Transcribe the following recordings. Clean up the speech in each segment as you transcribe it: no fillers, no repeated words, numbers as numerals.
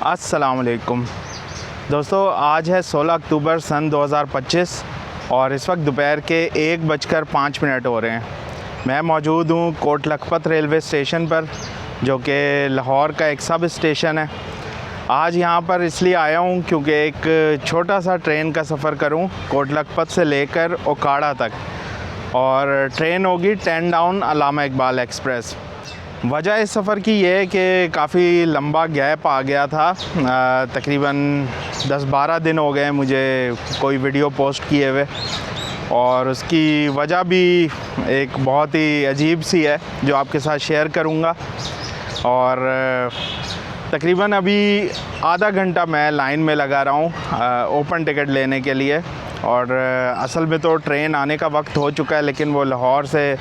अस्सलाम वालेकुम दोस्तों, आज है 16 अक्टूबर सन 2025 और इस वक्त दोपहर के 1:05 हो रहे हैं। मैं मौजूद हूँ कोट लखपत रेलवे स्टेशन पर, जो कि लाहौर का एक सब स्टेशन है। आज यहाँ पर इसलिए आया हूँ क्योंकि एक छोटा सा ट्रेन का सफ़र करूँ कोट लखपत से लेकर ओकाड़ा तक, और ट्रेन होगी 10 डाउन अल्लामा इकबाल एक्सप्रेस। वजह इस सफ़र की ये है कि काफ़ी लंबा गैप आ गया था, तकरीबन 10-12 दिन हो गए मुझे कोई वीडियो पोस्ट किए हुए, और उसकी वजह भी एक बहुत ही अजीब सी है जो आपके साथ शेयर करूँगा। और तकरीबन अभी आधा घंटा मैं लाइन में लगा रहा हूँ ओपन टिकट लेने के लिए, और असल में तो ट्रेन आने का वक्त हो चुका है, लेकिन वो लाहौर से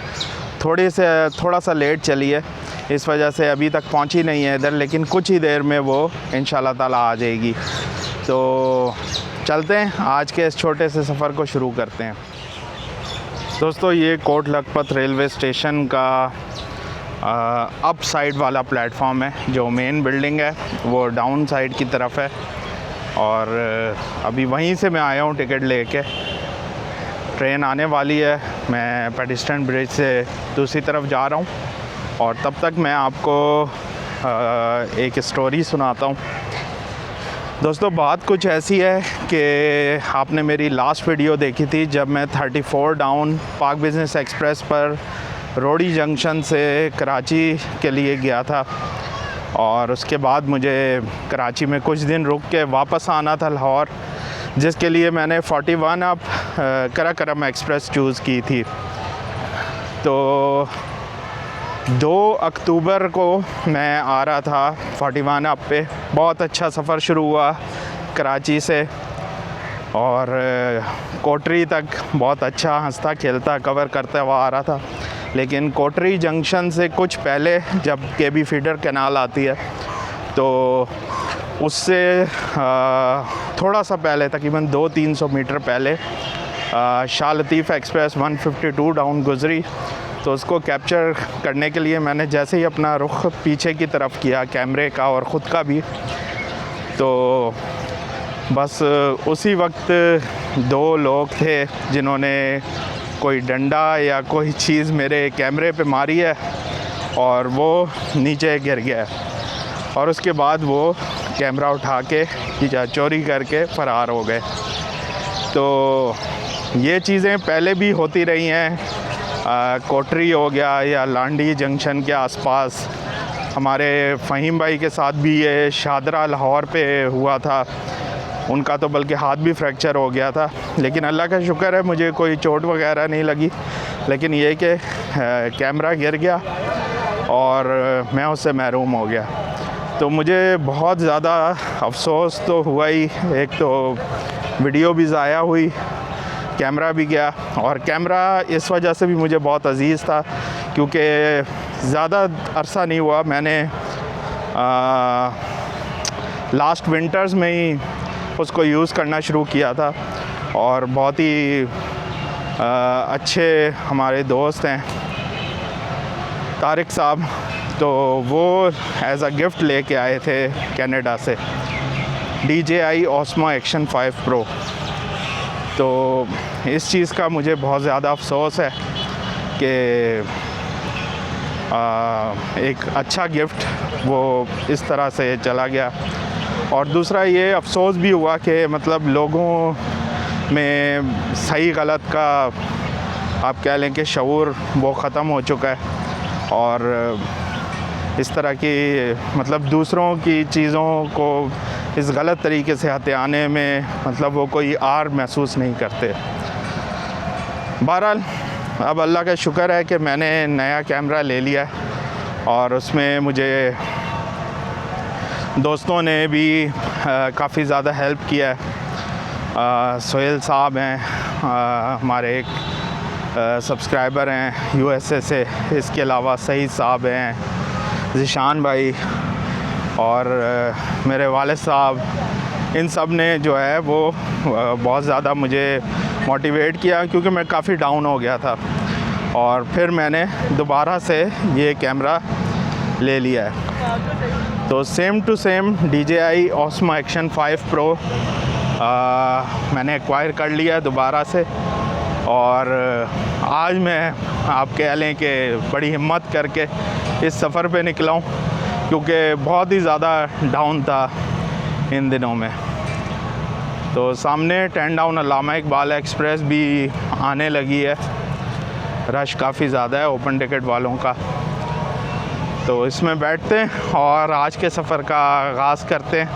थोड़ा सा लेट चली है, इस वजह से अभी तक पहुंची नहीं है इधर, लेकिन कुछ ही देर में वो इंशाल्लाह ताला आ जाएगी। तो चलते हैं, आज के इस छोटे से सफ़र को शुरू करते हैं। दोस्तों, ये कोट लखपत रेलवे स्टेशन का अप साइड वाला प्लेटफॉर्म है। जो मेन बिल्डिंग है वो डाउन साइड की तरफ है, और अभी वहीं से मैं आया हूँ टिकट लेके। ट्रेन आने वाली है, मैं पेडिस्ट्रियन ब्रिज से दूसरी तरफ जा रहा हूँ, और तब तक मैं आपको एक स्टोरी सुनाता हूँ। दोस्तों, बात कुछ ऐसी है कि आपने मेरी लास्ट वीडियो देखी थी जब मैं 34 डाउन पाक बिज़नेस एक्सप्रेस पर रोडी जंक्शन से कराची के लिए गया था, और उसके बाद मुझे कराची में कुछ दिन रुक के वापस आना था लाहौर, जिसके लिए मैंने 41 अप कराकरम एक्सप्रेस चूज़ की थी। तो 2 अक्टूबर को मैं आ रहा था 41 अप पे। बहुत अच्छा सफ़र शुरू हुआ कराची से, और कोटरी तक बहुत अच्छा हंसता खेलता कवर करता हुआ आ रहा था। लेकिन कोटरी जंक्शन से कुछ पहले जब केबी फीडर कैनाल आती है, तो उससे थोड़ा सा पहले, तकरीबन 200-300 मीटर पहले शाह लतीफ़ एक्सप्रेस 152 डाउन गुज़री। तो उसको कैप्चर करने के लिए मैंने जैसे ही अपना रुख पीछे की तरफ किया, कैमरे का और ख़ुद का भी, तो बस उसी वक्त 2 लोग थे जिन्होंने कोई डंडा या कोई चीज़ मेरे कैमरे पे मारी है, और वो नीचे गिर गया, और उसके बाद वो कैमरा उठा के या चोरी करके फ़रार हो गए। तो ये चीज़ें पहले भी होती रही हैं, कोटरी हो गया या लांडी जंक्शन के आसपास। हमारे फ़हीम भाई के साथ भी ये शादरा लाहौर पे हुआ था, उनका तो बल्कि हाथ भी फ्रैक्चर हो गया था, लेकिन अल्लाह का शुक्र है मुझे कोई चोट वगैरह नहीं लगी। लेकिन ये कि कैमरा गिर गया और मैं उससे महरूम हो गया। तो मुझे बहुत ज़्यादा अफसोस तो हुआ ही, एक तो वीडियो भी ज़ाया हुई, कैमरा भी गया, और कैमरा इस वजह से भी मुझे बहुत अज़ीज़ था क्योंकि ज़्यादा अरसा नहीं हुआ, मैंने लास्ट विंटर्स में ही उसको यूज़ करना शुरू किया था, और बहुत ही अच्छे हमारे दोस्त हैं तारिक साहब, तो वो एज़ अ गिफ्ट लेके आए थे कनाडा से DJI Osmo Action 5 Pro। तो इस चीज़ का मुझे बहुत ज़्यादा अफसोस है कि एक अच्छा गिफ्ट वो इस तरह से चला गया। और दूसरा ये अफसोस भी हुआ कि मतलब लोगों में सही गलत का आप कह लें कि शऊर वो ख़त्म हो चुका है, और इस तरह की मतलब दूसरों की चीज़ों को इस गलत तरीके से हथियाने में मतलब वो कोई आर महसूस नहीं करते। बहरहाल अब अल्लाह का शुक्र है कि मैंने नया कैमरा ले लिया है, और उसमें मुझे दोस्तों ने भी काफ़ी ज़्यादा हेल्प किया है। सोहेल साहब हैं, हमारे एक सब्सक्राइबर हैं USA से, इसके अलावा सईद साहब हैं, ज़िशान भाई और मेरे वालिद साहब, इन सब ने जो है वो बहुत ज़्यादा मुझे मोटिवेट किया क्योंकि मैं काफ़ी डाउन हो गया था। और फिर मैंने दोबारा से ये कैमरा ले लिया है। तो same to same DJI Osmo Action 5 Pro मैंने एक्वायर कर लिया है दोबारा से। और आज मैं आप कह लें कि बड़ी हिम्मत करके इस सफ़र पे निकला हूँ, क्योंकि बहुत ही ज़्यादा डाउन था इन दिनों में। तो सामने 10 डाउन अल्लामा इकबाल एक्सप्रेस भी आने लगी है। रश काफ़ी ज़्यादा है ओपन टिकट वालों का। तो इसमें बैठते हैं और आज के सफ़र का आगाज़ करते हैं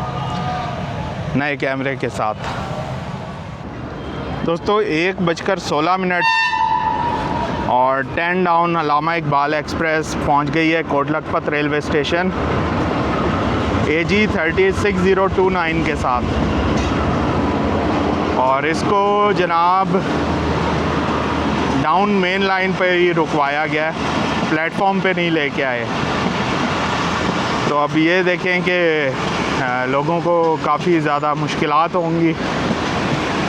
नए कैमरे के साथ। दोस्तों 1:16 और 10 डाउन अल्लामा इकबाल एक्सप्रेस पहुंच गई है Kot Lakhpat railway station AG 306029 के साथ। और इसको जनाब डाउन मेन लाइन पे ही रुकवाया गया है, प्लेटफॉर्म पे नहीं लेके आए। तो अब ये देखें कि लोगों को काफ़ी ज़्यादा मुश्किलात होंगी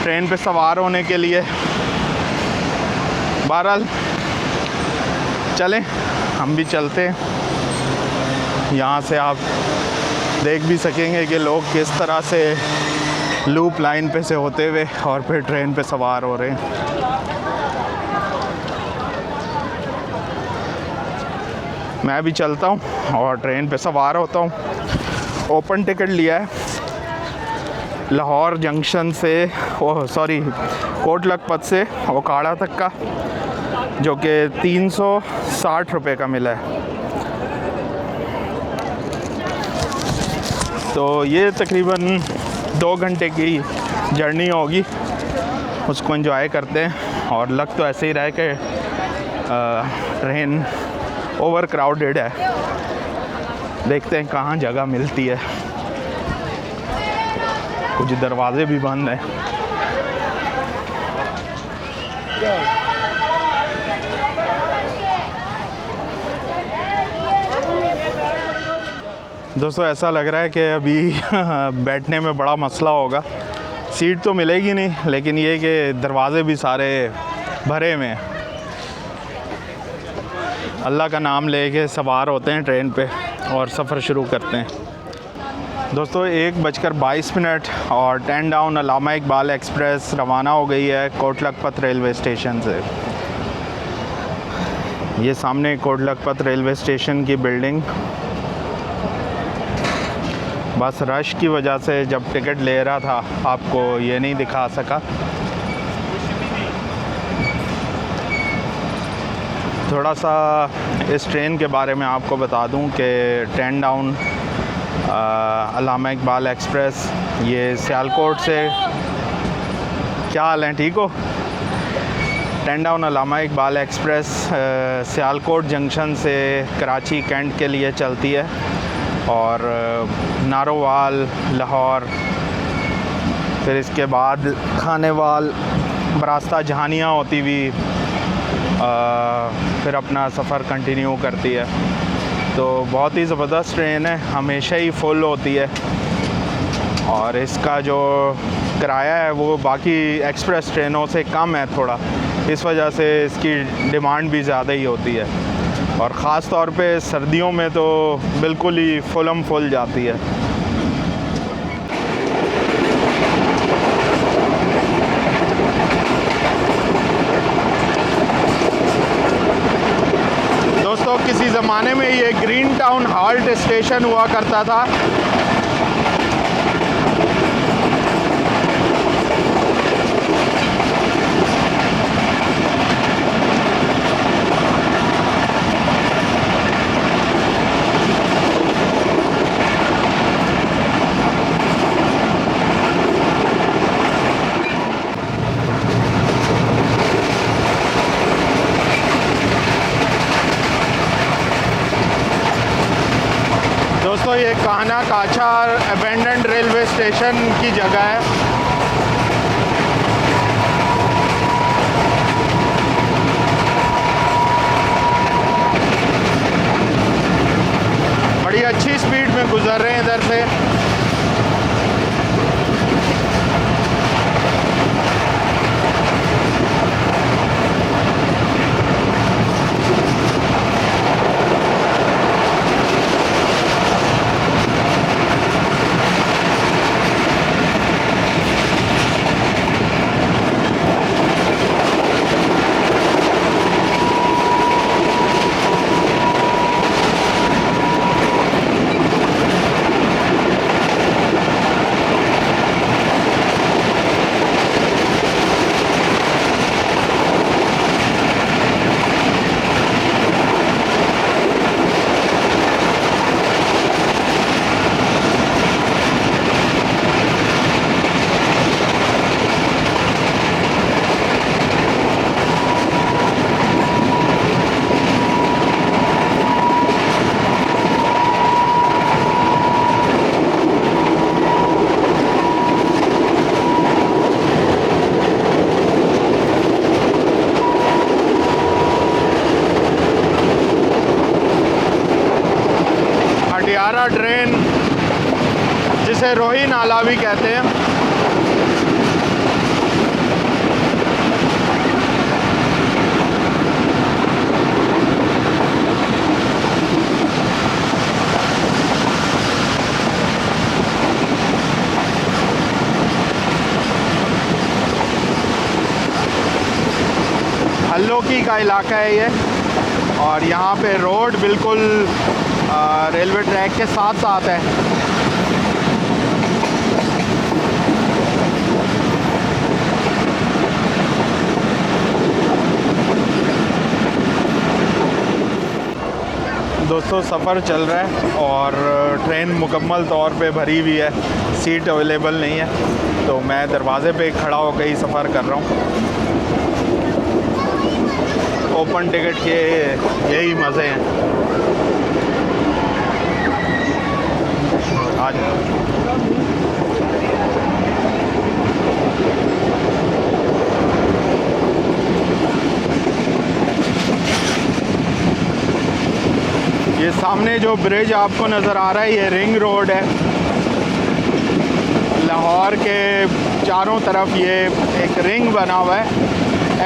ट्रेन पे सवार होने के लिए। बहरहाल चलें, हम भी चलते हैं। यहाँ से आप देख भी सकेंगे कि लोग किस तरह से लूप लाइन पे से होते हुए और फिर ट्रेन पे सवार हो रहे हैं। मैं भी चलता हूँ और ट्रेन पे सवार होता हूँ। ओपन टिकट लिया है लाहौर जंक्शन से कोट लखपत से ओकाड़ा तक का, जो कि 360 रुपये का मिला है। तो ये तकरीबन 2 घंटे की जर्नी होगी, उसको एंजॉय करते हैं। और लग तो ऐसे ही रहा है कि ट्रेन ओवर क्राउडेड है। देखते हैं कहाँ जगह मिलती है। कुछ दरवाजे भी बंद हैं। दोस्तों ऐसा लग रहा है कि अभी बैठने में बड़ा मसला होगा। सीट तो मिलेगी नहीं, लेकिन ये कि दरवाजे भी सारे भरे हुए हैं। अल्लाह का नाम लेके सवार होते हैं ट्रेन पे और सफ़र शुरू करते हैं। दोस्तों 1:22 और 10 डाउन अल्लामा इकबाल एक्सप्रेस रवाना हो गई है कोट लखपत रेलवे स्टेशन से। ये सामने कोट लखपत रेलवे स्टेशन की बिल्डिंग। बस रश की वजह से जब टिकट ले रहा था आपको ये नहीं दिखा सका। थोड़ा सा इस ट्रेन के बारे में आपको बता दूं कि 10 डाउन अल्लामा इकबाल एक्सप्रेस ये सियालकोट से, क्या हाल है, ठीक हो? 10 डाउन अल्लामा इकबाल एक्सप्रेस सियालकोट जंक्शन से कराची कैंट के लिए चलती है और नारोवाल, लाहौर, फिर इसके बाद खानेवाल, बरास्ता, जहानिया होती हुई फिर अपना सफ़र कंटिन्यू करती है। तो बहुत ही ज़बरदस्त ट्रेन है, हमेशा ही फुल होती है। और इसका जो किराया है वो बाकी एक्सप्रेस ट्रेनों से कम है थोड़ा, इस वजह से इसकी डिमांड भी ज़्यादा ही होती है। और ख़ास तौर पे सर्दियों में तो बिल्कुल ही फुल जाती है। दोस्तों किसी ज़माने में ये ग्रीन टाउन हाल्ट स्टेशन हुआ करता था। दोस्तों ये कान्हा काछा अबेंडेंड रेलवे स्टेशन की जगह है। बड़ी अच्छी स्पीड में गुजर रहे हैं इधर से। प्यारा ट्रेन जिसे रोही नाला भी कहते हैं। हल्लोकी का इलाका है ये, और यहाँ पे रोड बिल्कुल रेलवे ट्रैक के साथ साथ है। दोस्तों सफ़र चल रहा है और ट्रेन मुकम्मल तौर पे भरी हुई है, सीट अवेलेबल नहीं है, तो मैं दरवाज़े पे खड़ा होकर ही सफ़र कर रहा हूँ। ओपन टिकट के यही मज़े हैं। आज ये सामने जो ब्रिज आपको नज़र आ रहा है ये रिंग रोड है। लाहौर के चारों तरफ ये एक रिंग बना हुआ है,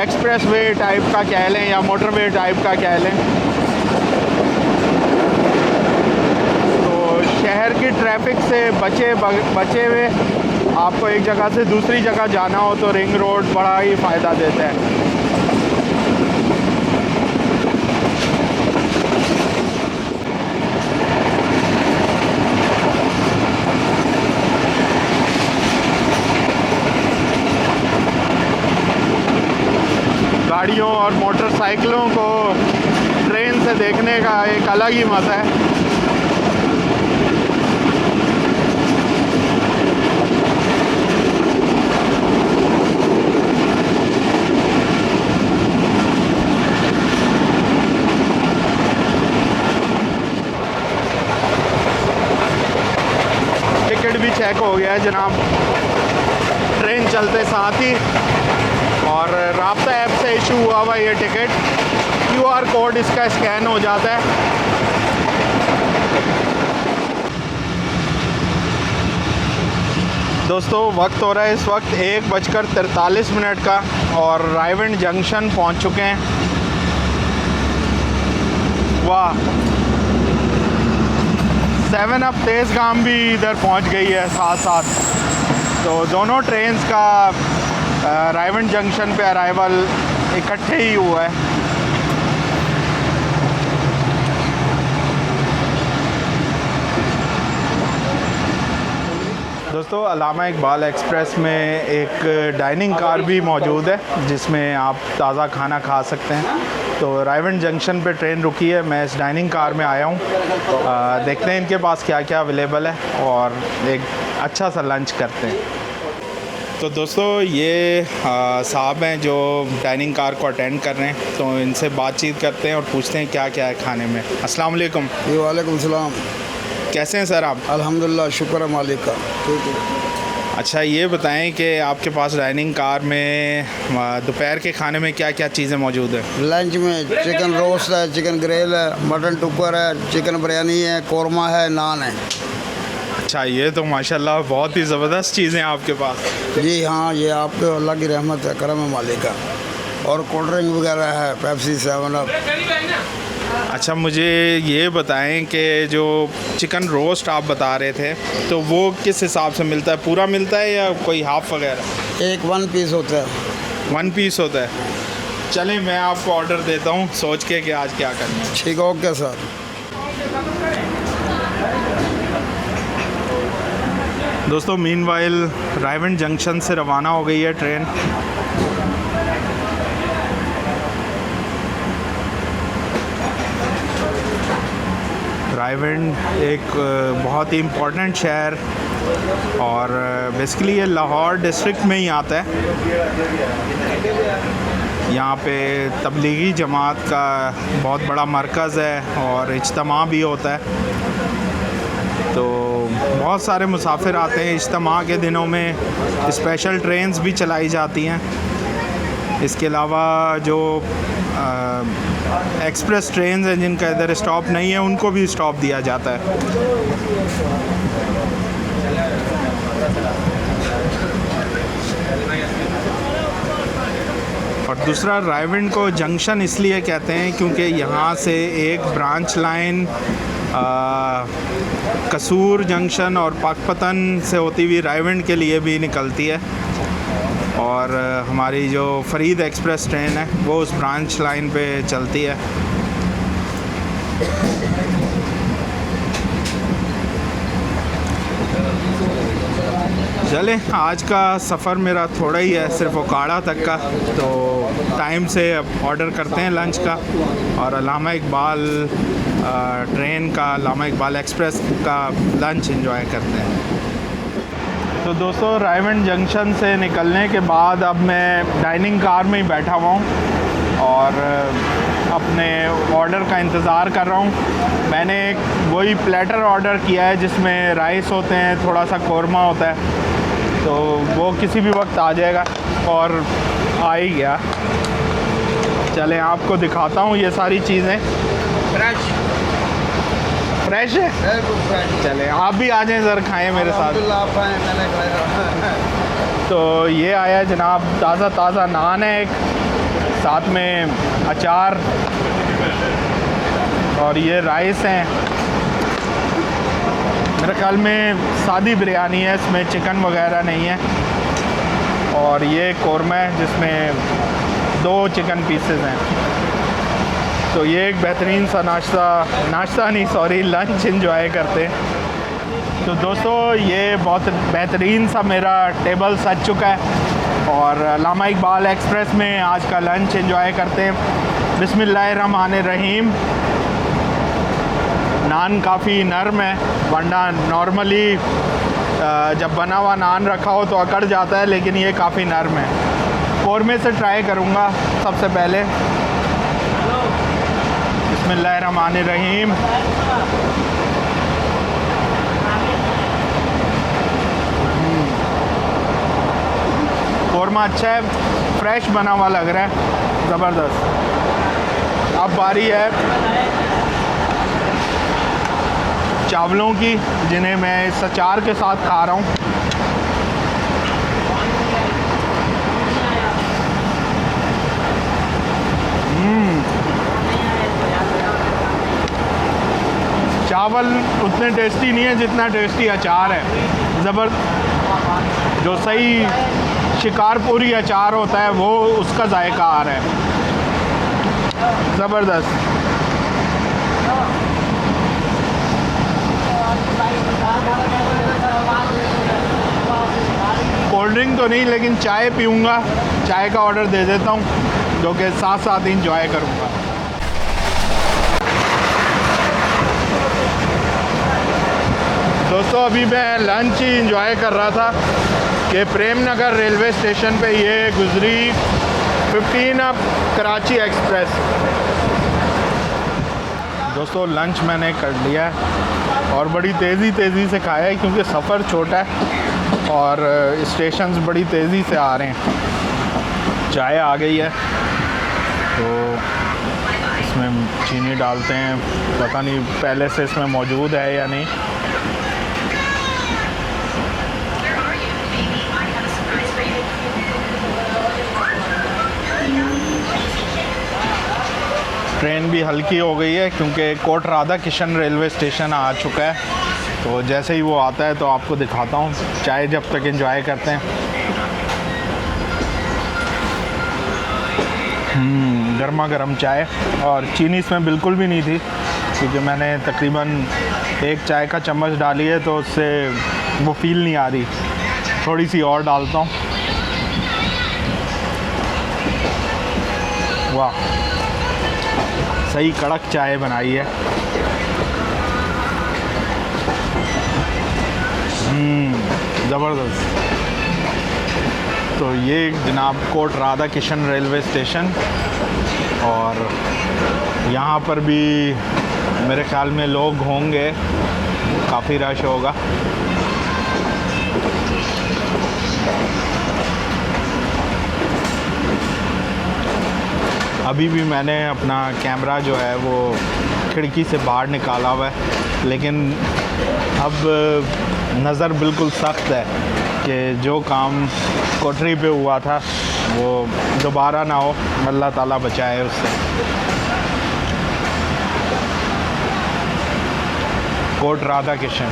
एक्सप्रेस वे टाइप का कह लें या मोटरवे टाइप का कह लें। तो शहर की ट्रैफिक से बचे हुए आपको एक जगह से दूसरी जगह जाना हो तो रिंग रोड बड़ा ही फ़ायदा देता है। गाड़ियों और मोटरसाइकिलों को ट्रेन से देखने का एक अलग ही मज़ा है। टिकट भी चेक हो गया है जनाब ट्रेन चलते साथ ही, और राब्ता ऐप से इशू हुआ हुआ ये टिकट। QR कोड इसका स्कैन हो जाता है। दोस्तों वक्त हो रहा है इस वक्त 1:43 का और रायविंड जंक्शन पहुंच चुके हैं। वाह, 7 अप तेज़गाम भी इधर पहुंच गई है साथ साथ। तो दोनों ट्रेन्स का रायविंड जंक्शन पे अराइवल इकट्ठे ही हुआ है। दोस्तों अल्लामा इकबाल एक्सप्रेस में एक डाइनिंग कार भी मौजूद है जिसमें आप ताज़ा खाना खा सकते हैं। तो रायविंड जंक्शन पे ट्रेन रुकी है, मैं इस डाइनिंग कार में आया हूँ। देखते हैं इनके पास क्या क्या अवेलेबल है और एक अच्छा सा लंच करते हैं। तो दोस्तों ये साहब हैं जो डाइनिंग कार को अटेंड कर रहे हैं, तो इनसे बातचीत करते हैं और पूछते हैं क्या क्या है खाने में। अस्सलाम वालेकुम। वालेकुम सलाम। कैसे हैं सर आप? अल्हम्दुलिल्लाह, शुक्र है मालिक का। ठीक है। अच्छा ये बताएं कि आपके पास डाइनिंग कार में दोपहर के खाने में क्या क्या चीज़ें मौजूद हैं? लंच में चिकन रोस्ट है, चिकन ग्रिल है, मटन टुकर है, चिकन बिरयानी है, कोरमा है, नान है। अच्छा ये तो माशाल्लाह बहुत ही ज़बरदस्त चीज़ें आपके पास। जी हाँ, ये आपके अल्लाह की रहमत है, करम है मालिक का। और कोल्ड ड्रिंक वगैरह है, पेप्सी, 7 अप। अच्छा मुझे ये बताएं कि जो चिकन रोस्ट आप बता रहे थे तो वो किस हिसाब से मिलता है? पूरा मिलता है या कोई हाफ़ वगैरह? एक 1 पीस होता है। 1 पीस होता है। चलें मैं आपको ऑर्डर देता हूँ सोच के कि आज क्या करना है। ठीक है, ओके सर। दोस्तों मीनवाइल रायविंड जंक्शन से रवाना हो गई है ट्रेन। रायविंड एक बहुत ही इम्पोर्टेंट शहर और बेसिकली ये लाहौर डिस्ट्रिक्ट में ही आता है। यहाँ पे तबलीगी जमात का बहुत बड़ा मरकज़ है और इज्तिमा भी होता है, तो बहुत सारे मुसाफिर आते हैं। इज्तिमा के दिनों में स्पेशल ट्रेन्स भी चलाई जाती हैं। इसके अलावा जो एक्सप्रेस ट्रेन हैं जिनका इधर स्टॉप नहीं है उनको भी स्टॉप दिया जाता है। और दूसरा रायविंड को जंक्शन इसलिए कहते हैं क्योंकि यहाँ से एक ब्रांच लाइन कसूर जंक्शन और पाकपतन से होती हुई रायविंड के लिए भी निकलती है, और हमारी जो फरीद एक्सप्रेस ट्रेन है वो उस ब्रांच लाइन पे चलती है। चलें, आज का सफ़र मेरा थोड़ा ही है, सिर्फ ओकाड़ा तक का, तो टाइम से अब ऑर्डर करते हैं लंच का और अल्लामा इकबाल ट्रेन का, अल्लामा इकबाल एक्सप्रेस का लंच एंजॉय करते हैं। तो दोस्तों, रायविंड जंक्शन से निकलने के बाद अब मैं डाइनिंग कार में ही बैठा हुआ हूँ और अपने ऑर्डर का इंतज़ार कर रहा हूँ। मैंने एक वही प्लेटर ऑर्डर किया है जिसमें राइस होते हैं, थोड़ा सा कौरमा होता है, तो वो किसी भी वक्त आ जाएगा और आ ही गया। चलें, आपको दिखाता हूँ ये सारी चीज़ें। फ्रेश है? चलें, आप भी आ जाएं, ज़रा खाएं मेरे साथ। तो ये आया जनाब, ताज़ा ताज़ा नान है एक, साथ में अचार, और ये राइस हैं। मेरे ख्याल में सादी बिरयानी है, इसमें चिकन वगैरह नहीं है। और ये कौरमा है जिसमें 2 चिकन पीसेस हैं। तो ये एक बेहतरीन सा नाश्ता नहीं सॉरी लंच एंजॉय करते हैं। तो दोस्तों, ये बहुत बेहतरीन सा मेरा टेबल सज चुका है और अल्लामा इकबाल एक्सप्रेस में आज का लंच एंजॉय करते हैं। बिस्मिल्लाहिर्रहमानिर्रहीम। नान काफ़ी नरम है, वरना नॉर्मली जब बना हुआ नान रखा हो तो अकड़ जाता है, लेकिन ये काफ़ी नरम है। कौरमे से ट्राई करूँगा सबसे पहले। बिस्मिल्लाहिर्रहमानिर्रहीम। कौरमा अच्छा है, फ्रेश बना हुआ लग रहा है, ज़बरदस्त। अब बारी है चावलों की, जिन्हें मैं इस अचार के साथ खा रहा हूँ। चावल उतने टेस्टी नहीं है जितना टेस्टी अचार है। जो सही शिकारपुरी अचार होता है वो उसका जायका आ रहा है, ज़बरदस्त। कोल्ड ड्रिंक तो नहीं, लेकिन चाय पीऊँगा। चाय का ऑर्डर दे देता हूँ, जो कि साथ साथ इंजॉय करूँगा। दोस्तों, अभी मैं लंच ही इंजॉय कर रहा था कि प्रेम नगर रेलवे स्टेशन पे ये गुजरी 15 अप कराची एक्सप्रेस। दोस्तों, लंच मैंने कर लिया है और बड़ी तेज़ी से खाया है क्योंकि सफ़र छोटा है और स्टेशंस बड़ी तेज़ी से आ रहे हैं। चाय आ गई है तो इसमें चीनी डालते हैं, पता नहीं पहले से इसमें मौजूद है या नहीं। ट्रेन भी हल्की हो गई है क्योंकि कोट राधा किशन रेलवे स्टेशन आ चुका है। तो जैसे ही वो आता है तो आपको दिखाता हूँ। चाय जब तक एंजॉय करते हैं। गर्मा गर्म चाय, और चीनी इसमें बिल्कुल भी नहीं थी क्योंकि मैंने तकरीबन 1 चाय का चम्मच डाली है तो उससे वो फील नहीं आ रही। थोड़ी सी और डालता हूँ। वाह, सही कड़क चाय बनाई है। ज़बरदस्त। तो ये जनाब कोट राधा किशन रेलवे स्टेशन, और यहाँ पर भी मेरे ख़्याल में लोग होंगे, काफ़ी रश होगा। अभी भी मैंने अपना कैमरा जो है वो खिड़की से बाहर निकाला हुआ है, लेकिन अब नज़र बिल्कुल सख्त है कि जो काम कोठरी पे हुआ था वो दोबारा ना हो, अल्लाह ताला बचाए उससे। कोट राधा किशन।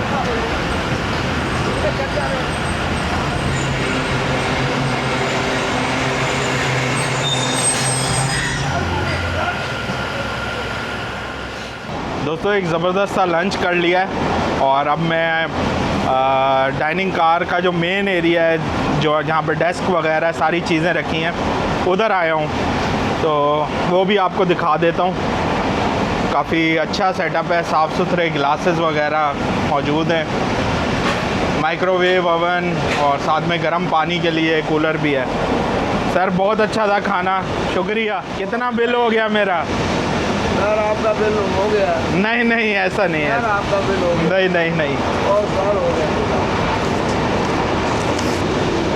दोस्तों एक ज़बरदस्त सा लंच कर लिया है और अब मैं डाइनिंग कार का जो मेन एरिया है, जो जहाँ पे डेस्क वगैरह सारी चीज़ें रखी हैं, उधर आया हूँ, तो वो भी आपको दिखा देता हूँ। काफ़ी अच्छा सेटअप है, साफ़ सुथरे ग्लासेस वगैरह मौजूद हैं, माइक्रोवेव ओवन और साथ में गर्म पानी के लिए कूलर भी है। सर बहुत अच्छा था खाना, शुक्रिया। कितना बिल हो गया मेरा? सर आपका बिल हो गया? नहीं नहीं, ऐसा नहीं है। आपका बिल हो गया? नहीं नहीं नहीं। और सर हो गया?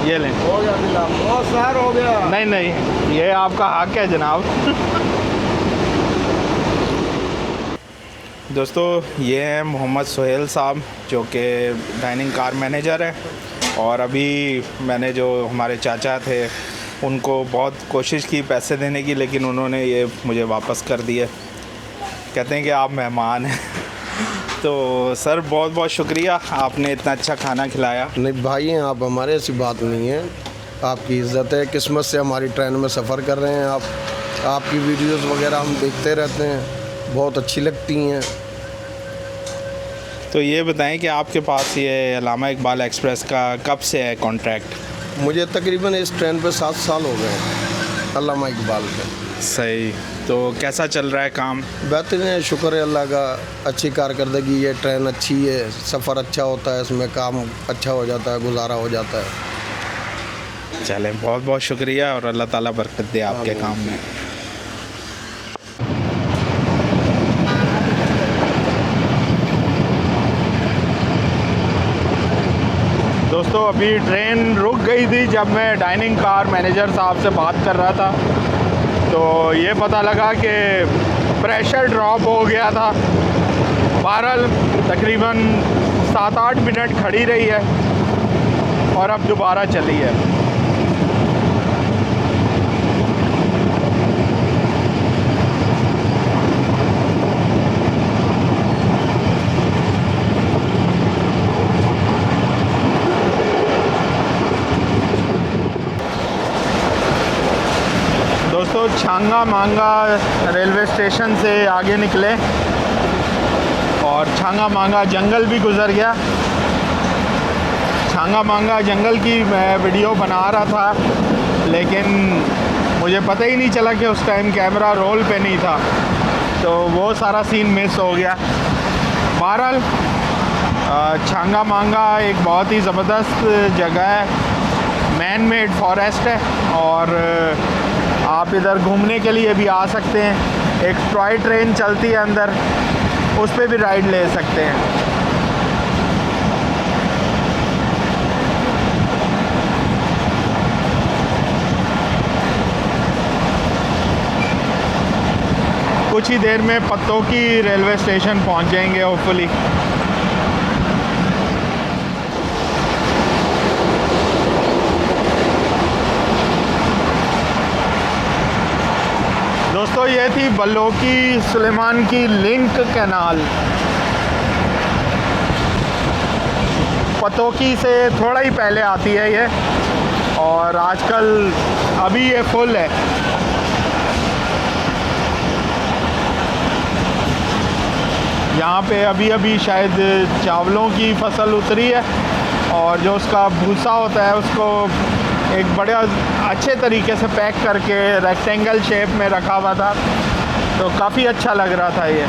ये लें। हो गया बिल आपका? और सर हो गया? नहीं नहीं, ये आपका हक है जनाब। दोस्तों ये हैं मोहम्मद सुहेल साहब, जो कि डाइनिंग कार मैनेजर है। और अभी मैंने जो हमारे चाचा थे उनको बहुत कोशिश की पैसे देने की, लेकिन उन्होंने ये मुझे वापस कर दिए। कहते हैं कि आप मेहमान हैं। तो सर बहुत बहुत शुक्रिया, आपने इतना अच्छा खाना खिलाया। नहीं भाई हैं आप हमारे, ऐसी बात नहीं है, आपकी इज़्ज़त है। किस्मत से हमारी ट्रेन में सफ़र कर रहे हैं आप। आपकी वीडियोस वगैरह हम देखते रहते हैं, बहुत अच्छी लगती हैं। तो ये बताएं कि आपके पास ये अल्लामा इकबाल एक्सप्रेस का कब से है कॉन्ट्रैक्ट? मुझे तकरीबन इस ट्रेन पे 7 साल हो गए हैं, अल्लामा इकबाल पे। सही। तो कैसा चल रहा है काम? बेहतरीन है, शुक्र है अल्लाह का, अच्छी कारकर्दगी है, ट्रेन अच्छी है, सफ़र अच्छा होता है, इसमें काम अच्छा हो जाता है, गुजारा हो जाता है। चलें, बहुत बहुत शुक्रिया और अल्लाह ताला बरकत दे आपके काम में। दोस्तों अभी ट्रेन रुक गई थी जब मैं डाइनिंग कार मैनेजर साहब से बात कर रहा था, तो ये पता लगा कि प्रेशर ड्रॉप हो गया था। बहरहाल तकरीबन 7-8 मिनट खड़ी रही है और अब दोबारा चली है। दोस्तों छांगा मांगा रेलवे स्टेशन से आगे निकले और छांगा मांगा जंगल भी गुज़र गया। छांगा मांगा जंगल की मैं वीडियो बना रहा था, लेकिन मुझे पता ही नहीं चला कि उस टाइम कैमरा रोल पे नहीं था, तो वो सारा सीन मिस हो गया। बहरहाल छांगा मांगा एक बहुत ही ज़बरदस्त जगह है, मैन मेड फॉरेस्ट है और आप इधर घूमने के लिए भी आ सकते हैं। एक टॉय ट्रेन चलती है अंदर, उस पर भी राइड ले सकते हैं। कुछ ही देर में पत्तोकी रेलवे स्टेशन पहुंच जाएंगे होपफुली। दोस्तों ये थी बलोकी सुलेमान की लिंक कैनाल। पतोकी से थोड़ा ही पहले आती है ये, और आजकल अभी ये फुल है। यहाँ पे अभी अभी शायद चावलों की फसल उतरी है और जो उसका भूसा होता है उसको एक बड़े अच्छे तरीके से पैक करके रेक्टेंगल शेप में रखा हुआ था, तो काफ़ी अच्छा लग रहा था ये।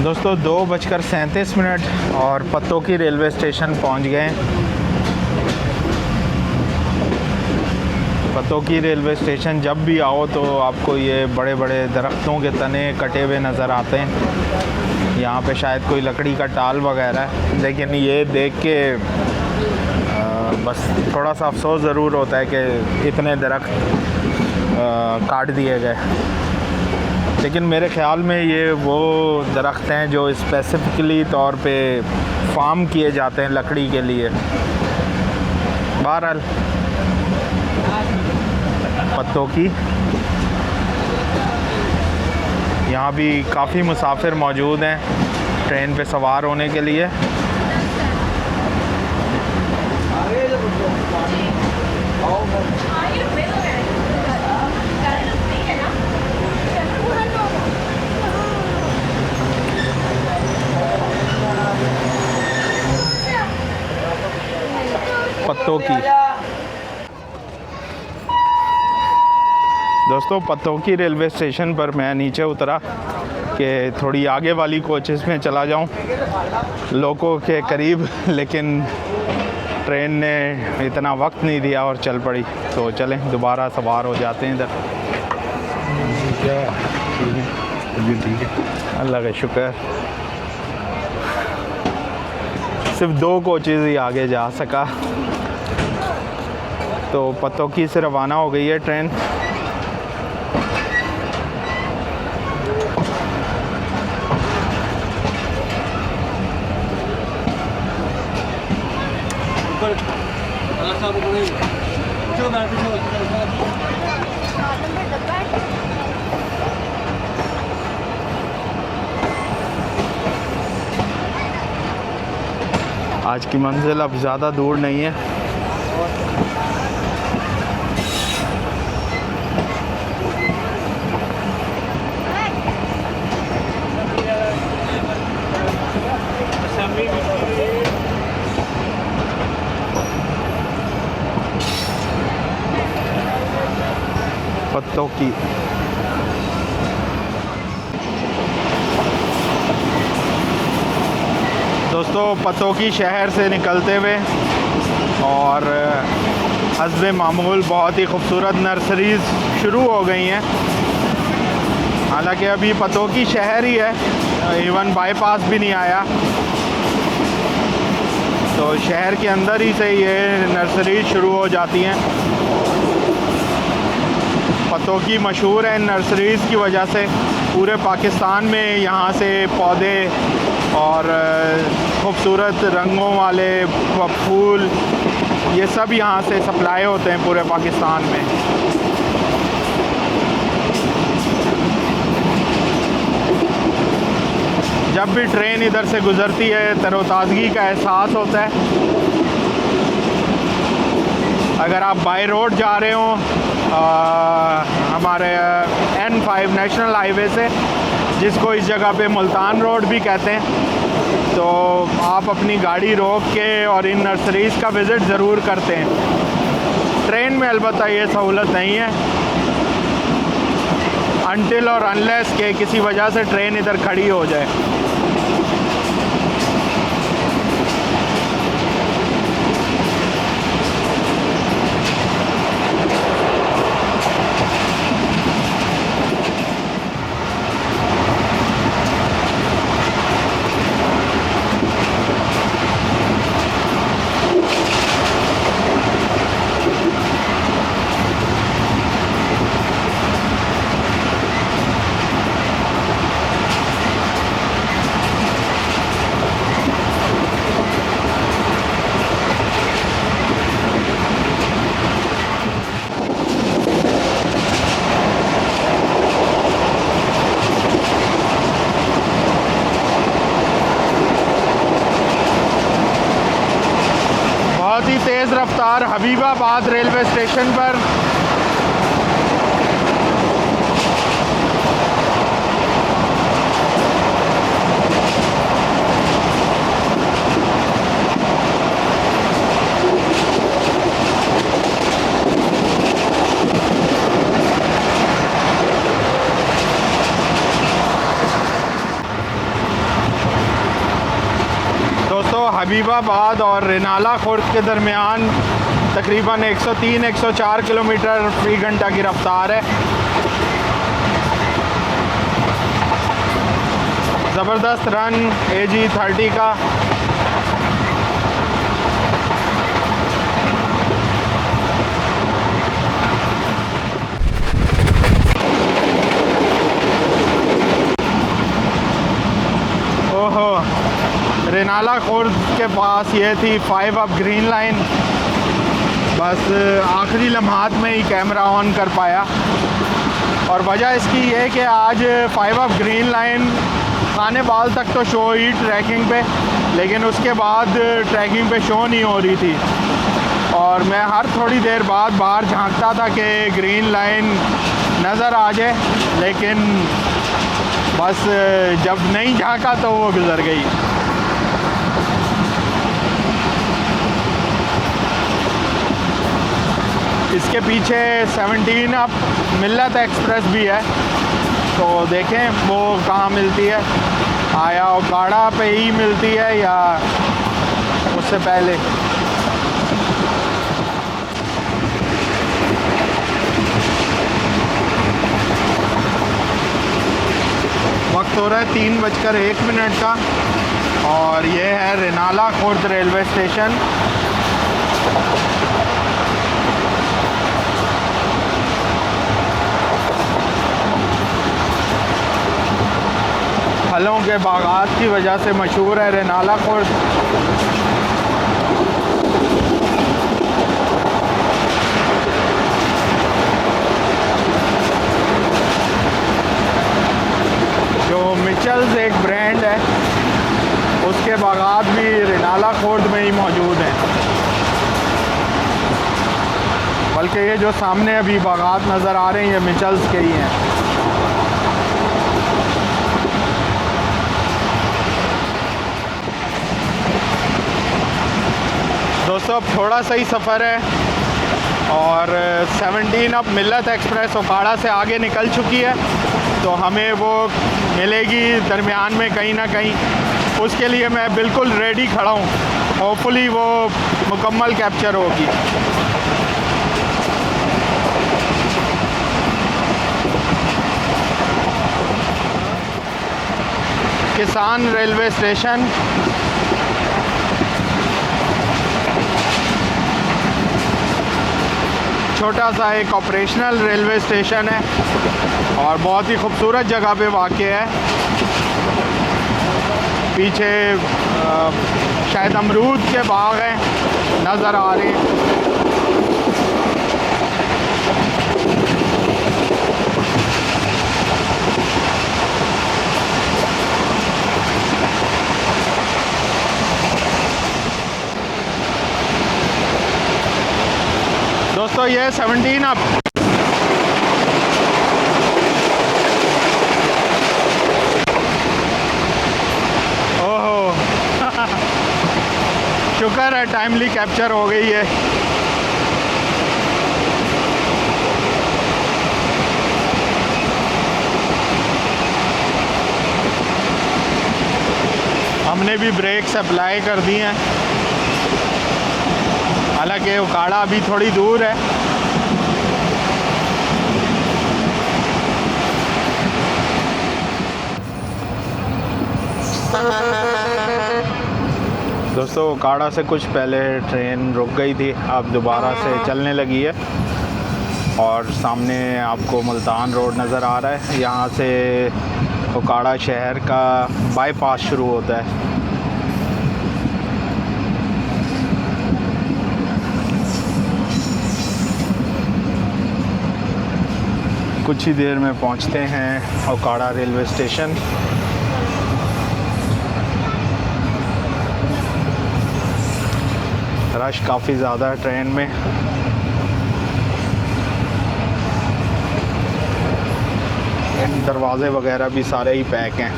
दोस्तों 2:37 और पत्तोकी रेलवे स्टेशन पहुंच गए। पतोकी रेलवे स्टेशन जब भी आओ तो आपको ये बड़े बड़े दरख्तों के तने कटे हुए नज़र आते हैं। यहाँ पे शायद कोई लकड़ी का टाल वगैरह है, लेकिन ये देख के बस थोड़ा सा अफसोस ज़रूर होता है कि इतने दरख्त काट दिए गए। लेकिन मेरे ख़्याल में ये वो दरख्त हैं जो स्पेसिफ़िकली तौर पे फार्म किए जाते हैं लकड़ी के लिए। बहरहाल पतोकी, यहाँ भी काफ़ी मुसाफिर मौजूद हैं ट्रेन पे सवार होने के लिए। पतोकी दोस्तों, पतोकी रेलवे स्टेशन पर मैं नीचे उतरा कि थोड़ी आगे वाली कोचेस में चला जाऊं लोगों के करीब, लेकिन ट्रेन ने इतना वक्त नहीं दिया और चल पड़ी। तो चलें दोबारा सवार हो जाते हैं इधर। ठीक है, अल्लाह का शुक्र। सिर्फ 2 कोचेज़ ही आगे जा सका। तो पतोकी से रवाना हो गई है ट्रेन। आज की मंजिल अब ज़्यादा दूर नहीं है। पतोकी दोस्तों, पतोकी शहर से निकलते हुए और हस्बे मामूल बहुत ही खूबसूरत नर्सरीज़ शुरू हो गई हैं। हालांकि अभी पतोकी शहर ही है, इवन बाईपास भी नहीं आया। तो शहर के अंदर ही से ये नर्सरीज शुरू हो जाती हैं। पतोकी मशहूर है इन नर्सरीज़ की वजह से। पूरे पाकिस्तान में यहाँ से पौधे और खूबसूरत रंगों वाले फूल, ये सब यहाँ से सप्लाई होते हैं पूरे पाकिस्तान में। जब भी ट्रेन इधर से गुज़रती है तरोताज़गी का एहसास होता है। अगर आप बाई रोड जा रहे हो हमारे N5 नेशनल हाईवे से, जिसको इस जगह पे मुल्तान रोड भी कहते हैं, तो आप अपनी गाड़ी रोक के और इन नर्सरीज़ का विज़िट ज़रूर करते हैं। ट्रेन में अलबत्ता ये सहूलत नहीं है, अनटिल और अनलेस के किसी वजह से ट्रेन इधर खड़ी हो जाए। बहुत ही तेज़ रफ्तार हबीबाबाद रेलवे स्टेशन पर दोस्तों हबीबाबाद और रेनाला खुर्द के दरमियान तकरीबन 103-104 किलोमीटर फ़ी घंटा की रफ्तार है। ज़बरदस्त रन AG30 का। ओहो, रेनाला खुर्द के पास ये थी 5 अप ग्रीन लाइन। बस आखिरी लम्हात में ही कैमरा ऑन कर पाया, और वजह इसकी ये कि आज 5 अप ग्रीन लाइन खाने बाल तक तो शो ही ट्रैकिंग पे, लेकिन उसके बाद ट्रैकिंग पे शो नहीं हो रही थी। और मैं हर थोड़ी देर बाद बाहर झांकता था कि ग्रीन लाइन नज़र आ जाए, लेकिन बस जब नहीं झांका तो वो गुज़र गई। इसके पीछे 17 अप मिल्लत एक्सप्रेस भी है, तो देखें वो कहाँ मिलती है। आया ओकाड़ा पे ही मिलती है या उससे पहले। वक्त हो रहा है 3:01 का, और ये है रेनाला खुर्द रेलवे स्टेशन। फलों के बागात की वजह से मशहूर है रेनाला खुर्द। जो मिचल्स एक ब्रांड है, उसके बागात भी रेनाला खुर्द में ही मौजूद हैं। बल्कि ये जो सामने अभी बागात नज़र आ रहे हैं, ये मिचल्स के ही हैं। दोस्तों, अब थोड़ा सा ही सफ़र है, और 17 अब मिल्लत एक्सप्रेस ओकाड़ा से आगे निकल चुकी है, तो हमें वो मिलेगी दरमियान में कहीं ना कहीं। उसके लिए मैं बिल्कुल रेडी खड़ा हूँ, होपफुली वो मुकम्मल कैप्चर होगी। किसान रेलवे स्टेशन, छोटा सा एक ऑपरेशनल रेलवे स्टेशन है, और बहुत ही खूबसूरत जगह पे वाक़ है। पीछे शायद अमरूद के बाग हैं, नज़र आ रहे हैं। दोस्तों, ये 17 अब ओहो शुक्र है टाइमली कैप्चर हो गई है। हमने भी ब्रेक्स अप्लाई कर दी हैं, हालांकि ओकाड़ा अभी थोड़ी दूर है। दोस्तों, ओकाड़ा से कुछ पहले ट्रेन रुक गई थी, अब दोबारा से चलने लगी है, और सामने आपको मुल्तान रोड नज़र आ रहा है। यहाँ से ओकाड़ा शहर का बाईपास शुरू होता है। कुछ ही देर में पहुंचते हैं ओकाड़ा रेलवे स्टेशन। रश काफ़ी ज़्यादा है ट्रेन में। दरवाजे वगैरह भी सारे ही पैक हैं।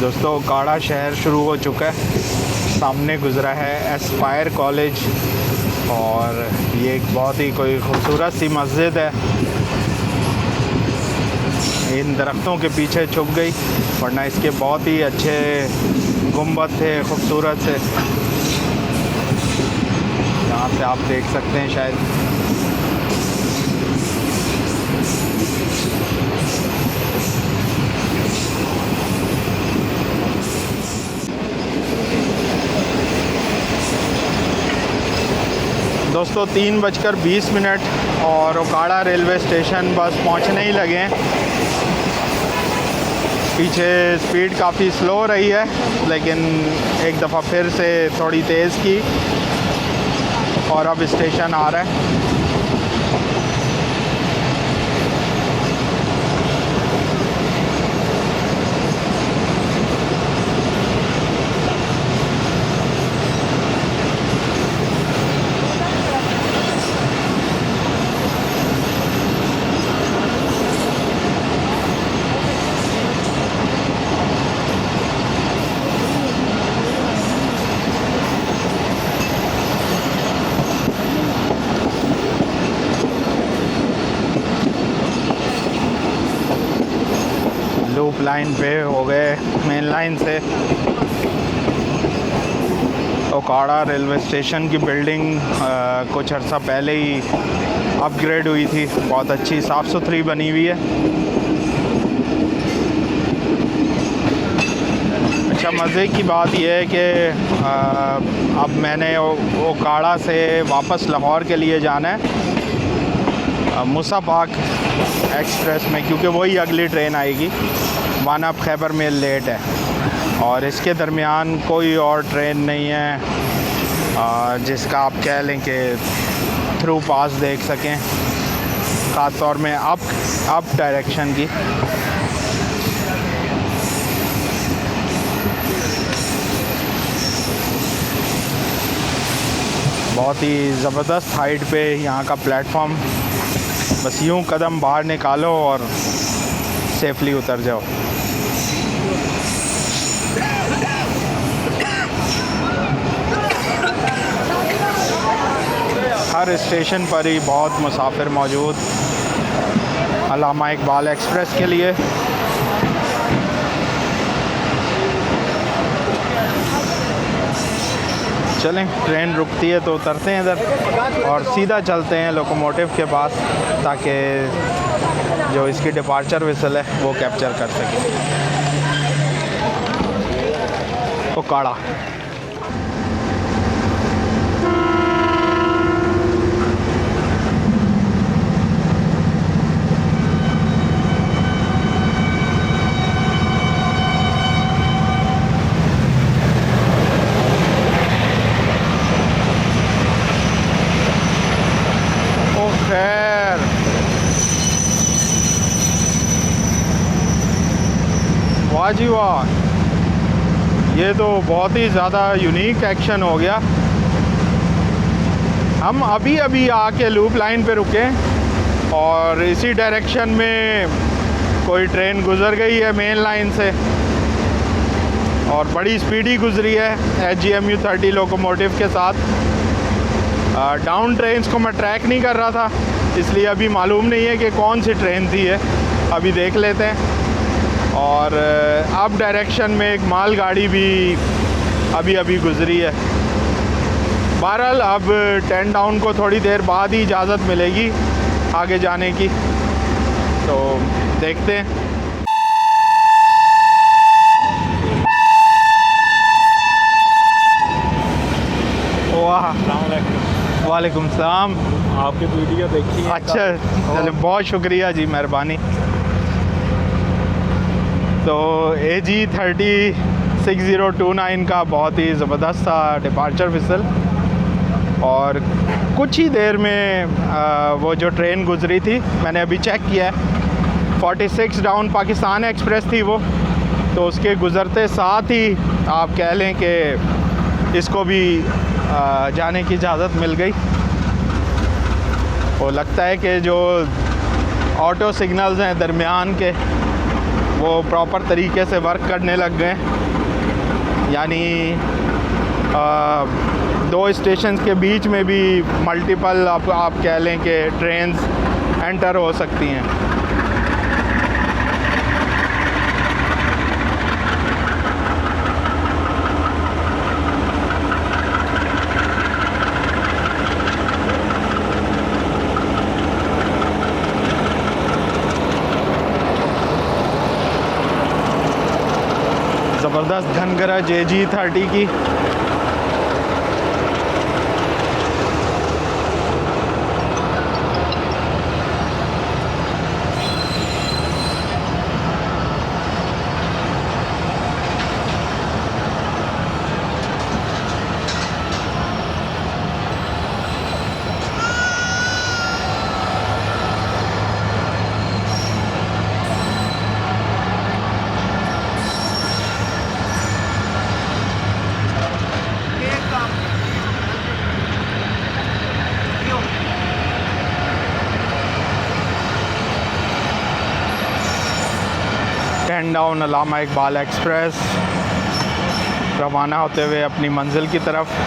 दोस्तों काड़ा शहर शुरू हो चुका है, सामने गुज़रा है एस्पायर कॉलेज और ये एक बहुत ही कोई खूबसूरत सी मस्जिद है। इन दरख्तों के पीछे छुप गई, वरना इसके बहुत ही अच्छे गुंबद थे खूबसूरत से। यहाँ से आप देख सकते हैं शायद। दोस्तों 3:20 और ओकाड़ा रेलवे स्टेशन बस पहुंचने ही लगे हैं। पीछे स्पीड काफ़ी स्लो रही है, लेकिन एक दफ़ा फिर से थोड़ी तेज़ की और अब स्टेशन आ रहा है। लूप लाइन पे हो गए मेन लाइन से। ओकाड़ा रेलवे स्टेशन की बिल्डिंग कुछ अर्सा पहले ही अपग्रेड हुई थी, बहुत अच्छी साफ़ सुथरी बनी हुई है। अच्छा, मज़े की बात यह है कि अब मैंने ओकाड़ा से वापस लाहौर के लिए जाना है मूसा पाक एक्सप्रेस में, क्योंकि वही अगली ट्रेन आएगी। One up Khyber mail late है और इसके दरमियान कोई और ट्रेन नहीं है जिसका आप कह लें कि थ्रू पास देख सकें, ख़ास तौर में अप डायरेक्शन की। बहुत ही ज़बरदस्त हाइट पे यहाँ का प्लेटफॉर्म, बस यूँ कदम बाहर निकालो और सेफली उतर जाओ। हर स्टेशन पर ही बहुत मुसाफिर मौजूद अल्लामा इकबाल एक्सप्रेस के लिए। चलें, ट्रेन रुकती है तो उतरते हैं इधर और सीधा चलते हैं लोकोमोटिव के पास, ताकि जो इसकी डिपार्चर विसल है वो कैप्चर कर सकें। ओकाड़ा खैर, वाह जी वाह, ये तो बहुत ही ज़्यादा यूनिक एक्शन हो गया। हम अभी अभी आके लूप लाइन पे रुके और इसी डायरेक्शन में कोई ट्रेन गुज़र गई है मेन लाइन से और बड़ी स्पीडी गुज़री है HGMU 30 लोकोमोटिव के साथ। डाउन ट्रेन्स को मैं ट्रैक नहीं कर रहा था, इसलिए अभी मालूम नहीं है कि कौन सी ट्रेन थी है, अभी देख लेते हैं। और अप डायरेक्शन में एक माल गाड़ी भी अभी अभी गुज़री है। बहरहाल अब 10 डाउन को थोड़ी देर बाद ही इजाज़त मिलेगी आगे जाने की, तो देखते हैं। वालेकुम सलाम। आपकी वीडियो देखी है। अच्छा, चलो बहुत शुक्रिया जी, मेहरबानी। तो AG 306029 का बहुत ही ज़बरदस्त सा डिपार्चर विसल और कुछ ही देर में वो जो ट्रेन गुज़री थी मैंने अभी चेक किया है, 46 डाउन पाकिस्तान एक्सप्रेस थी वो, तो उसके गुज़रते साथ ही आप कह लें कि इसको भी जाने की इजाज़त मिल गई। वो लगता है कि जो ऑटो सिग्नल्स हैं दरमियान के वो प्रॉपर तरीके से वर्क करने लग गए। यानी 2 स्टेशन के बीच में भी मल्टीपल आप कह लें कि ट्रेन्स एंटर हो सकती हैं। ज़बरदस्त घनगरज AG30 की। डाउन अल्लामा इकबाल एक्सप्रेस रवाना होते हुए अपनी मंजिल की तरफ।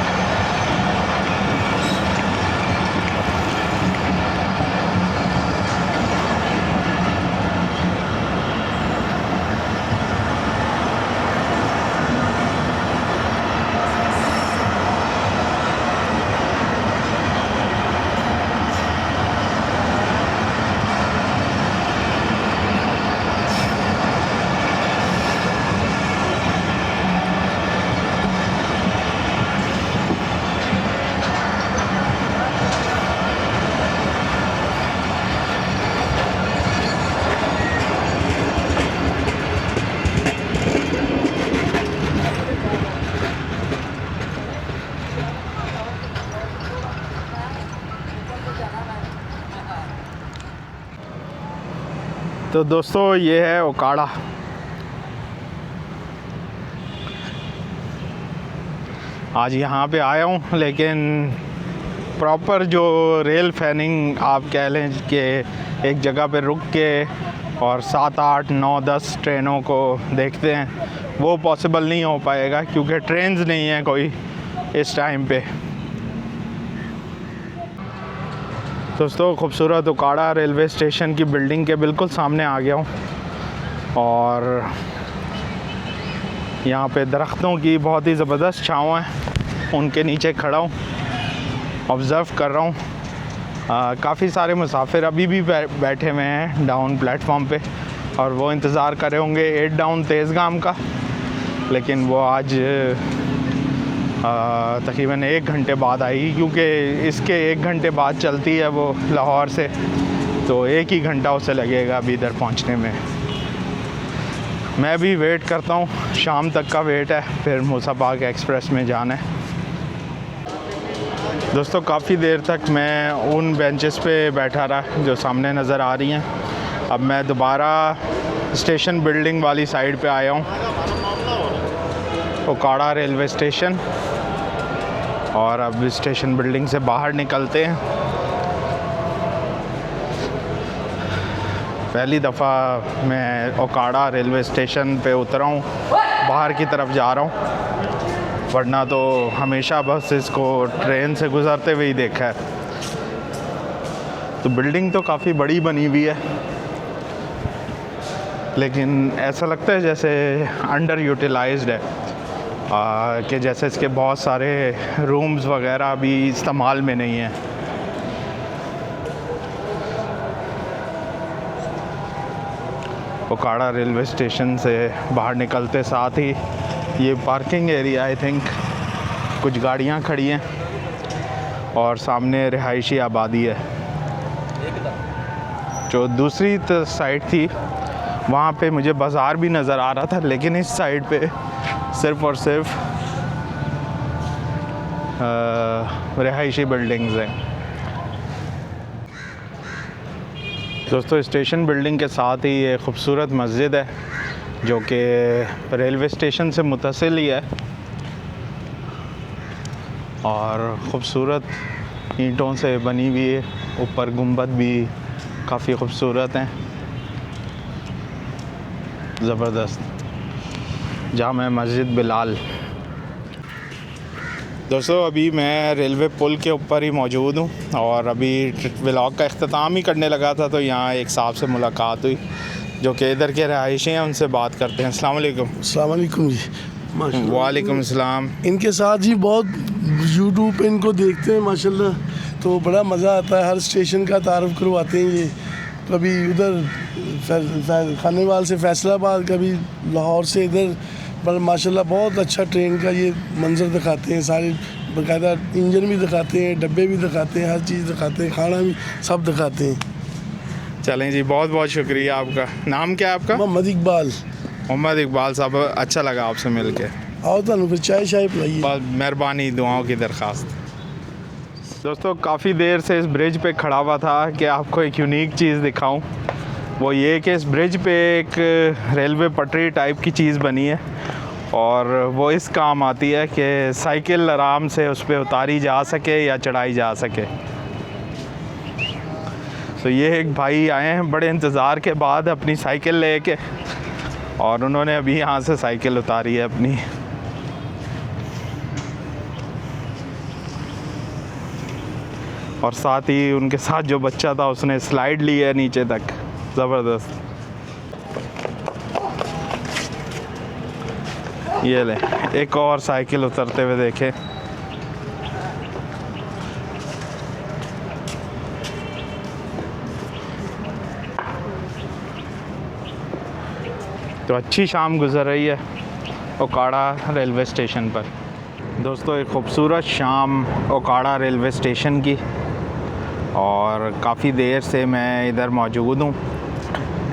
तो दोस्तों ये है ओकाड़ा। आज यहाँ पे आया हूँ, लेकिन प्रॉपर जो रेल फैनिंग आप कह लें कि एक जगह पे रुक के और 7, 8, 9, 10 ट्रेनों को देखते हैं, वो पॉसिबल नहीं हो पाएगा क्योंकि ट्रेन्स नहीं हैं कोई इस टाइम पे। दोस्तों खूबसूरत ओकाड़ा रेलवे स्टेशन की बिल्डिंग के बिल्कुल सामने आ गया हूँ और यहाँ पे दरख्तों की बहुत ही ज़बरदस्त छाँव है, उनके नीचे खड़ा हूँ, ऑब्ज़र्व कर रहा हूँ। काफ़ी सारे मुसाफिर अभी भी बैठे हुए हैं डाउन प्लेटफॉर्म पे और वो इंतज़ार कर रहे होंगे 8 डाउन तेज़गाम का, लेकिन वो आज तकरीबन 1 घंटे बाद आएगी क्योंकि इसके 1 घंटे बाद चलती है वो लाहौर से, तो 1 ही घंटा उसे लगेगा अभी इधर पहुंचने में। मैं भी वेट करता हूं, शाम तक का वेट है, फिर मूसा पाक एक्सप्रेस में जाना है। दोस्तों काफ़ी देर तक मैं उन बेंचेस पे बैठा रहा जो सामने नज़र आ रही हैं। अब मैं दोबारा स्टेशन बिल्डिंग वाली साइड पे आया हूँ, ओकाड़ा रेलवे स्टेशन, और अब स्टेशन बिल्डिंग से बाहर निकलते हैं। पहली दफ़ा मैं ओकाड़ा रेलवे स्टेशन पे उतरा हूँ, बाहर की तरफ जा रहा हूँ, वरना तो हमेशा बस इसको ट्रेन से गुज़रते हुए ही देखा है। तो बिल्डिंग तो काफ़ी बड़ी बनी हुई है, लेकिन ऐसा लगता है जैसे अंडर यूटिलाइज्ड है, कि जैसे इसके बहुत सारे रूम्स वगैरह भी इस्तेमाल में नहीं हैं। ओकाड़ा रेलवे स्टेशन से बाहर निकलते साथ ही ये पार्किंग एरिया, आई थिंक कुछ गाड़ियाँ खड़ी हैं और सामने रिहायशी आबादी है। जो दूसरी साइड थी वहाँ पे मुझे बाज़ार भी नज़र आ रहा था, लेकिन इस साइड पे सिर्फ़ और सिर्फ रिहायशी बिल्डिंग्स हैं। दोस्तों स्टेशन बिल्डिंग के साथ ही ये ख़ूबसूरत मस्जिद है जो कि रेलवे स्टेशन से मुत्तसिल ही है और ख़ूबसूरत ईंटों से बनी हुई है, ऊपर गुंबद भी काफ़ी ख़ूबसूरत हैं। ज़बरदस्त जामा मस्जिद बिलाल। दोस्तों अभी मैं रेलवे पुल के ऊपर ही मौजूद हूँ और अभी व्लॉग का अख्ताम ही करने लगा था, तो यहाँ एक साहब से मुलाकात हुई जो कि इधर के रहायशी हैं, उनसे बात करते हैं। अस्सलाम वालेकुम। अस्सलाम वालेकुम जी। माशाल्लाह। वालेकुम अस्सलाम। इनके साथ जी बहुत यूट्यूब पे इनको देखते हैं माशाल्लाह, तो बड़ा मज़ा आता है। हर स्टेशन का तारुफ करवाते हैं ये, कभी उधर खानेवाल से फैसलाबाद, कभी लाहौर से इधर, पर माशाल्लाह बहुत अच्छा ट्रेन का ये मंज़र दिखाते हैं। सारे बाकायदा इंजन भी दिखाते हैं, डब्बे भी दिखाते हैं, हर चीज़ दिखाते हैं, खाना भी सब दिखाते हैं। चलें जी, बहुत बहुत शुक्रिया आपका। नाम क्या है आपका? मोहम्मद इकबाल। मोहम्मद इकबाल साहब, अच्छा लगा आपसे मिल के। आओ तो फिर चाय शाय पिलाइए। बहुत मेहरबानी, दुआओं की दरख्वास्त। दोस्तों काफ़ी देर से इस ब्रिज पे खड़ा हुआ था कि आपको एक यूनिक चीज़ दिखाऊं। वो ये कि इस ब्रिज पे एक रेलवे पटरी टाइप की चीज़ बनी है और वो इस काम आती है कि साइकिल आराम से उस पर उतारी जा सके या चढ़ाई जा सके। तो ये एक भाई आए हैं बड़े इंतज़ार के बाद अपनी साइकिल लेके, और उन्होंने अभी यहाँ से साइकिल उतारी है अपनी। और साथ ही उनके साथ जो बच्चा था उसने स्लाइड ली है नीचे तक। ज़बरदस्त। ये ले, एक और साइकिल उतरते हुए देखे। तो अच्छी शाम गुजर रही है ओकाड़ा रेलवे स्टेशन पर। दोस्तों एक ख़ूबसूरत शाम ओकाड़ा रेलवे स्टेशन की, और काफ़ी देर से मैं इधर मौजूद हूँ,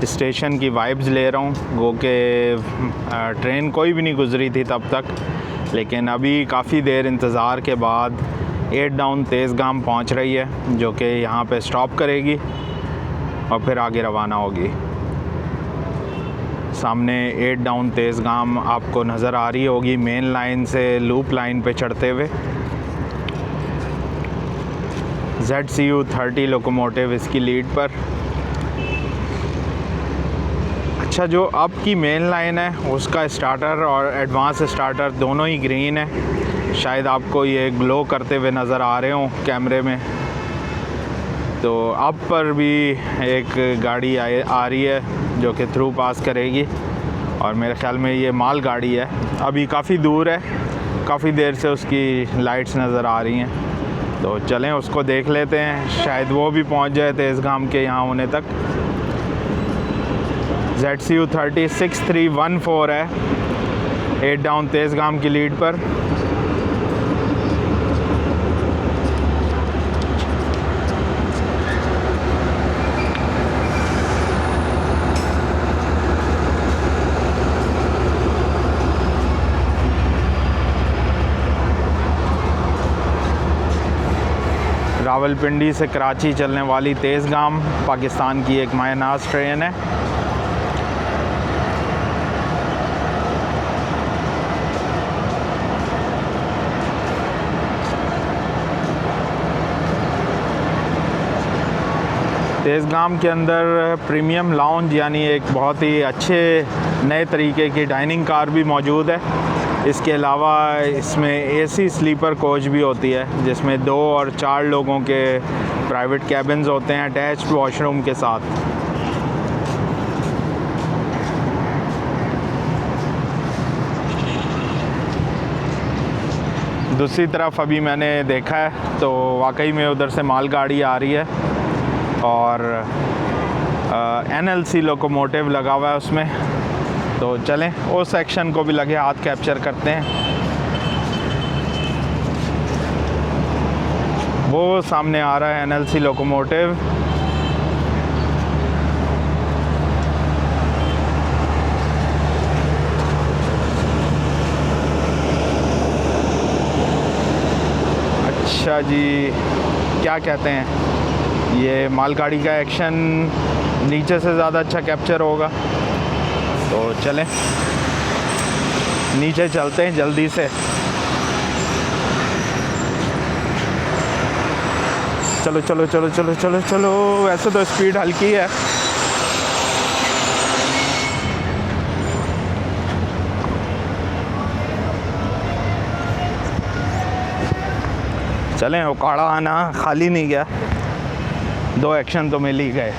स्टेशन की वाइब्स ले रहा हूँ। गो के ट्रेन कोई भी नहीं गुज़री थी तब तक, लेकिन अभी काफ़ी देर इंतज़ार के बाद 8 डाउन तेज़गाम पहुँच रही है, जो कि यहाँ पे स्टॉप करेगी और फिर आगे रवाना होगी। सामने 8 डाउन तेज़गाम आपको नज़र आ रही होगी मेन लाइन से लूप लाइन पे चढ़ते हुए। ZCU 30 लोकोमोटिव इसकी लीड पर। अच्छा, जो अब की मेन लाइन है उसका स्टार्टर और एडवांस स्टार्टर दोनों ही ग्रीन है। शायद आपको ये ग्लो करते हुए नज़र आ रहे हों कैमरे में। तो अब पर भी एक गाड़ी आ रही है जो कि थ्रू पास करेगी, और मेरे ख़्याल में ये माल गाड़ी है। अभी काफ़ी दूर है, काफ़ी देर से उसकी लाइट्स नज़र आ रही हैं, तो चलें उसको देख लेते हैं। शायद वो भी पहुंच जाए तेज़गाम के यहाँ होने तक। ZCU 30 6314 है 8 डाउन तेज़गाम की लीड पर। रावलपिंडी से कराची चलने वाली तेज़गाम पाकिस्तान की एक मायनाज ट्रेन है। तेज़गाम के अंदर प्रीमियम लाउंज यानी एक बहुत ही अच्छे नए तरीके की डाइनिंग कार भी मौजूद है। इसके अलावा इसमें AC स्लीपर कोच भी होती है, जिसमें 2 और 4 लोगों के प्राइवेट कैबिन्स होते हैं अटैच्ड वॉशरूम के साथ। दूसरी तरफ अभी मैंने देखा है तो वाकई में उधर से मालगाड़ी आ रही है और NLC लोकोमोटिव लगा हुआ है उसमें। तो चलें उस सेक्शन को भी लगे हाथ कैप्चर करते हैं। वो सामने आ रहा है NLC लोकोमोटिव। अच्छा जी, क्या कहते हैं, ये मालगाड़ी का एक्शन नीचे से ज़्यादा अच्छा कैप्चर होगा। तो चलें नीचे चलते हैं जल्दी से। चलो चलो चलो चलो चलो चलो। वैसे तो स्पीड हल्की है, चलें, उकाड़ा आना खाली नहीं गया, 2 एक्शन तो मिल ही गए।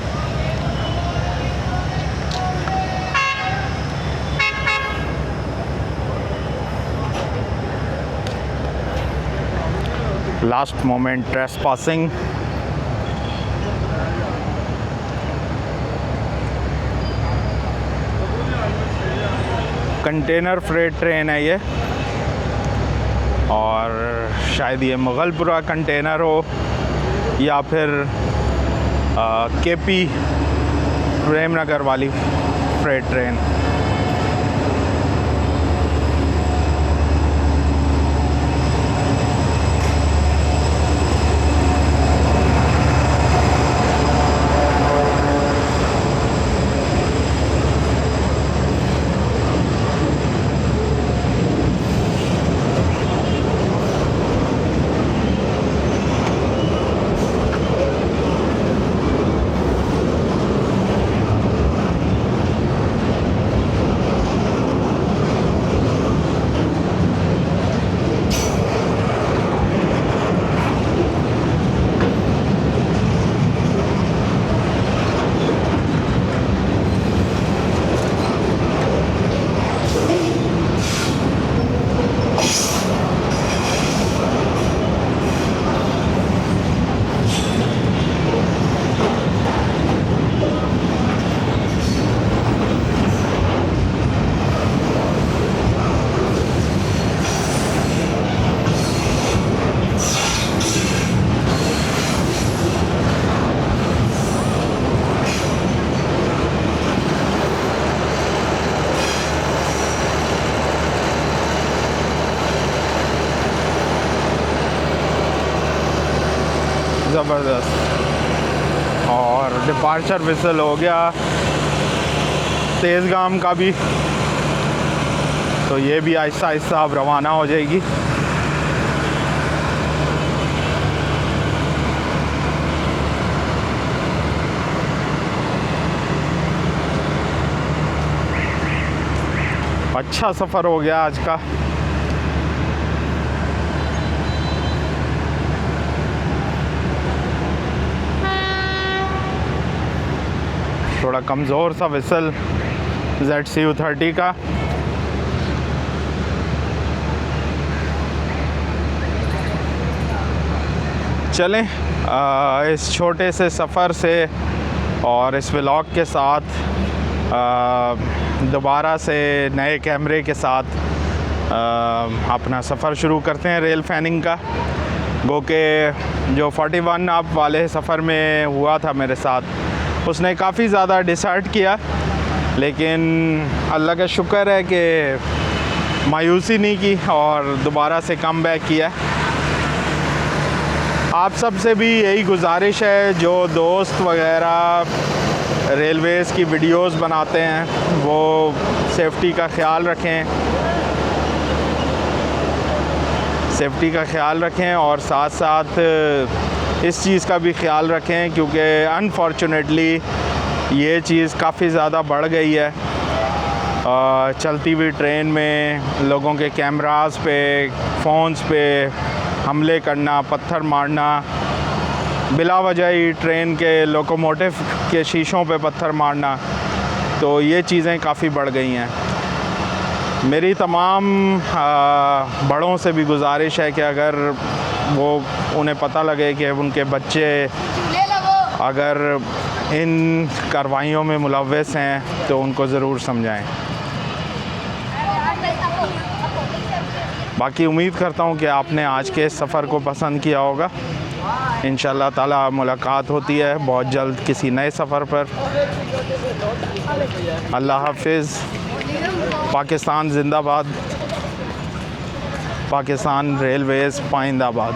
Last moment trespassing. Container freight train है ये, और शायद ये मुगलपुरा कंटेनर हो या फिर केपी प्रेमनगर वाली फ्रेट ट्रेन। ज़बरदस्त। और डिपार्चर विसल हो गया तेज़गाम का भी, तो ये भी आहिस्ता आहिस्ता अब रवाना हो जाएगी। अच्छा सफ़र हो गया आज का। थोड़ा कमज़ोर सा विसल ZCU30 का। चलें, इस छोटे से सफ़र से और इस व्लॉग के साथ दोबारा से नए कैमरे के साथ अपना सफ़र शुरू करते हैं रेल फैनिंग का। गो के जो 41 अप वाले सफ़र में हुआ था मेरे साथ, उसने काफ़ी ज़्यादा डिसर्ट किया, लेकिन अल्लाह का शुक्र है कि मायूसी नहीं की और दोबारा से कम बैक किया। आप सब से भी यही गुजारिश है, जो दोस्त वगैरह रेलवेज़ की वीडियोस बनाते हैं वो सेफ्टी का ख्याल रखें, सेफ्टी का ख्याल रखें और साथ साथ इस चीज़ का भी ख्याल रखें, क्योंकि अनफॉर्चुनेटली ये चीज़ काफ़ी ज़्यादा बढ़ गई है। चलती हुई ट्रेन में लोगों के कैमरास पे, फ़ोन्स पे हमले करना, पत्थर मारना, बिला वजह ही ट्रेन के लोकोमोटिव के शीशों पे पत्थर मारना, तो ये चीज़ें काफ़ी बढ़ गई हैं। मेरी तमाम बड़ों से भी गुजारिश है कि अगर वो उन्हें पता लगे कि उनके बच्चे अगर इन कार्रवाइयों में मुलव्वस हैं तो उनको ज़रूर समझाएं। बाकी उम्मीद करता हूँ कि आपने आज के इस सफ़र को पसंद किया होगा। इंशाअल्लाह ताला मुलाकात होती है बहुत जल्द किसी नए सफ़र पर। अल्लाह हाफिज़। पाकिस्तान जिंदाबाद। पाकिस्तान रेलवेज़ पाइंदाबाद।